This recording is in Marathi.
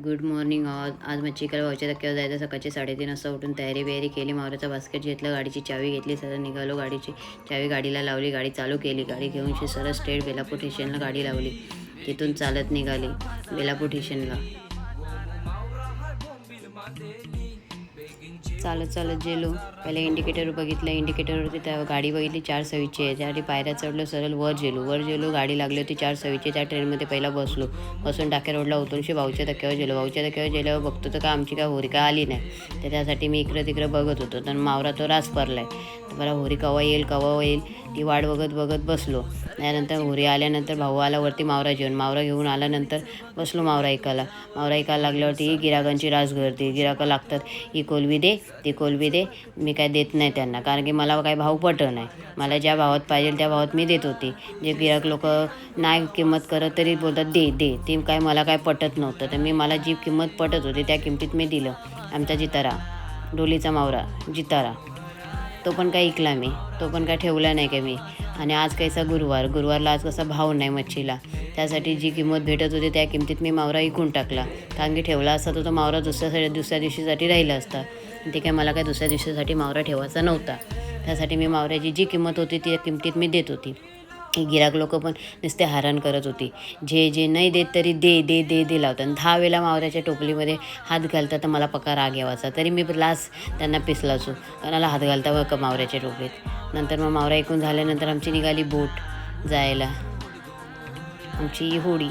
Good morning. आज मच्छीकला भाऊच्या धक्क्यावर जायचं. सकाळचे 3:30 वाजता उठून तयारी केली. मावराचं बास्केट घेतलं, गाडीची चावी घेतली, सरळ निघालो. गाडीची चावी गाडीला लावली, गाडी चालू केली. गाडी घेऊन सरळ स्ट्रेट बेलापूर स्टेशनला गाडी लावली. तिथून चालत निघाली बेलापूर स्टेशनला. चालत गेलो. पहिले इंडिकेटर बघितलं, इंडिकेटरवरती त्या गाडी बघितली 426 आहे. त्यासाठी पायऱ्या चढलो, सरळ वर गेलो. गाडी लागली होती 426. त्या ट्रेनमध्ये पहिला बसून टाक्या रोडला उतरूनशी भाऊच्या धक्क्यावर गेल्यावर बघतो तर का आमची काय होरी का आली नाही. तर त्यासाठी मी इकडं तिकडं बघत होतो. तर मावरा तो रास पडलाय. तर मला होरी कवा येईल ती वाट बघत बसलो. त्यानंतर होरी आल्यानंतर भाऊ आला वरती मावरा घेऊन आल्यानंतर बसलो मावरा ऐकायला लागल्यावरती ही गिराकांची रास घडते. गिराकं लागतात, ही कोलबी दे, ती कोलबी दे. मी काय देत नाही त्यांना, कारण की मला काय भाव पटत नाही. मला ज्या भावात पाहिजे त्या भावात मी देत होती. जे गिराक लोक नाही किंमत करत तरी बोलतात दे. ते काय मला काय पटत नव्हतं. तर मला जी किंमत पटत होती त्या किमतीत मी दिलं. आमचा जितारा, डोलीचा मावरा जितारा, तो पण काय ऐकला मी, तो पण काय ठेवला नाही काय मी. आणि आज कायचा गुरुवारला आज कसा भाव नाही मच्छीला. त्यासाठी जी किंमत भेटत होती त्या किमतीत मी मावरा विकून टाकला. कारण की ठेवला असता तो मावरा दुसऱ्या दिवशीसाठी राहिला असता. ते काय मला काय दुसऱ्या दिवशीसाठी मावरा ठेवायचा नव्हता. त्यासाठी मी मावऱ्याची जी किंमत होती त्या किमतीत मी देत होती. गिराक लोक पण नुसते हैराण करत होती. जे नाही देत तरी दे लावतात. 10 वेळा मावऱ्याच्या टोपलीमध्ये हात घालतात. तर मला पक्का राग यावाचा. तरी मी त्यांना पिसलाचो, कोणाला हात घालता का मावऱ्याच्या टोपलीत. नंतर मग मावरा ऐकून झाल्यानंतर आमची निघाली बोट जायला, आमची होडी.